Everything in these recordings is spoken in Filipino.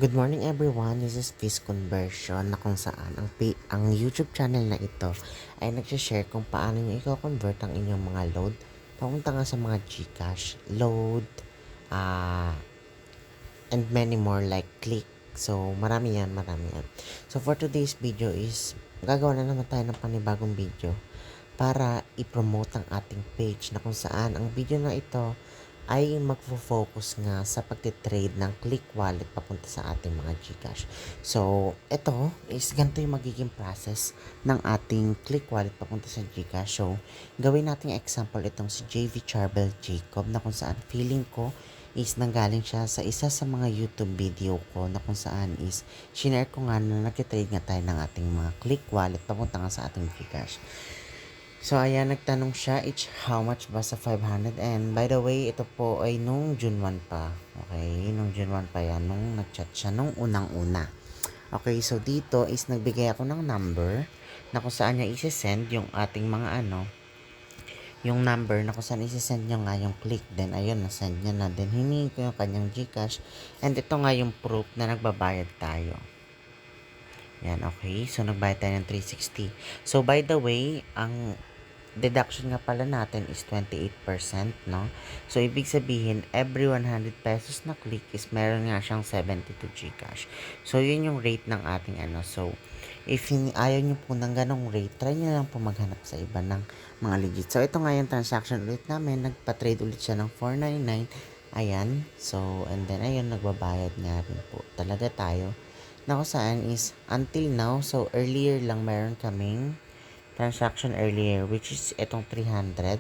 Good morning everyone, this is Fish Conversion na kung saan ang YouTube channel na ito ay nagsishare kung paano nyo i-convert ang inyong mga load papunta nga sa mga GCash, load, ah, and many more like click. So marami yan, marami yan. So for today's video is gagawa na naman tayo ng panibagong video para i-promote ang ating page na kung saan ang video na ito ay magfo-focus nga sa pagtitrade ng Click Wallet papunta sa ating mga GCash. So, ito is ganito yung magiging process ng ating Click Wallet papunta sa GCash. So, gawin natin example itong si JV Charbel Jacob na kung saan feeling ko is nanggaling siya sa isa sa mga YouTube video ko na kung saan is shinare ko nga na nag-trade nga tayo ng ating mga Click Wallet papunta nga sa ating GCash. So, ayan, nagtanong siya, each how much ba sa 500? And by the way, ito po ay nung June 1 pa. Okay, nung June 1 pa yan, nung nag-chat siya, nung unang-una. Okay, so dito is nagbigay ako ng number na kung saan niya isi-send yung ating mga yung number na kung saan isi-send niya nga yung click. Then, ayun, na-send niya na. Then, hiningi ko yung kanyang GCash. And ito nga yung proof na nagbabayad tayo. Yan, okay. So, nagbayad tayo ng 360. So, by the way, ang deduction nga pala natin is 28%, no? So, ibig sabihin, every 100 pesos na click is meron nga siyang 72 GCash. So, yun yung rate ng ating So, if ayaw nyo po ng ganong rate, try nyo lang po maghanap sa iba ng mga legit. So, ito nga yung transaction ulit namin. Nagpa-trade ulit siya ng 499. Ayan. So, and then, ayun, nagbabayad nga rin po talaga tayo. Na kung saan is, until now, so earlier lang meron kaming transaction earlier, which is itong 300.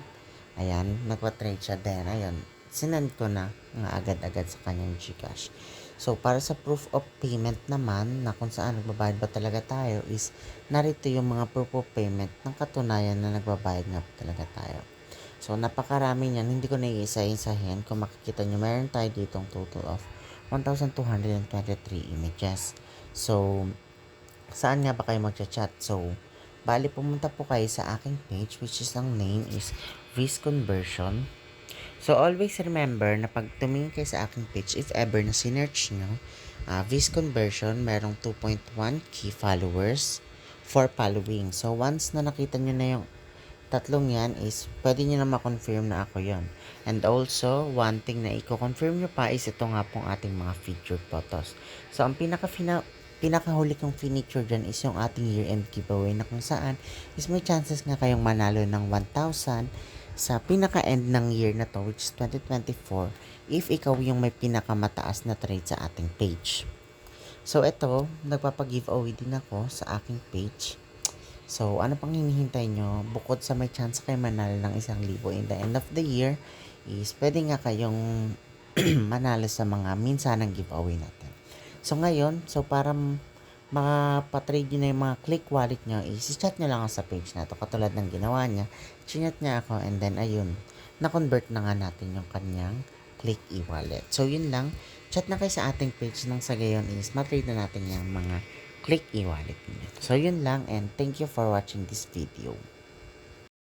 Ayan, nagpa-trade siya din. Ayun, sinend ko na nga agad-agad sa kanyang GCash. So, para sa proof of payment naman, na kung saan nagbabayad ba talaga tayo, is narito yung mga proof of payment ng katunayan na nagbabayad nga po talaga tayo. So, napakarami niyan. Hindi ko na iisa-isahin. Kung makikita nyo, meron tayo ditong total of 1,223 images. So, saan nga ba kayo magchat-chat? So, bali pumunta po kayo sa aking page, which is ang name is Viz Conversion. So, always remember na pag tumingin kayo sa aking page, if ever na sinerch nyo, Viz Conversion, merong 2.1k followers, 4 following. So, once na nakita nyo na yung tatlong yan is, pwede nyo na ma-confirm na ako yon. And also, one thing na i-confirm nyo pa is ito nga pong ating mga featured photos. So, ang pinakahuli kong feature dyan is yung ating year-end giveaway na kung saan is may chances nga kayong manalo ng 1,000 sa pinaka-end ng year na to, which is 2024, if ikaw yung may pinakamataas na trade sa ating page. So, ito, nagpapag-giveaway din ako sa aking page. So, ano pang hinihintay nyo? Bukod sa may chance kayo manalo ng 1,000 in the end of the year, is pwede nga kayong manalo sa mga minsanang giveaway natin. So, ngayon, para makapatrade nyo na yung mga click wallet nyo, chat nyo lang ako sa page na to. Katulad ng ginawa niya, chinat niya ako, and then, ayun, na-convert na nga natin yung kanyang click e-wallet. So, yun lang. Chat na kayo sa ating page nang sa gayon is matrade na natin yung mga click e-wallet niyo. So, yun lang, and thank you for watching this video.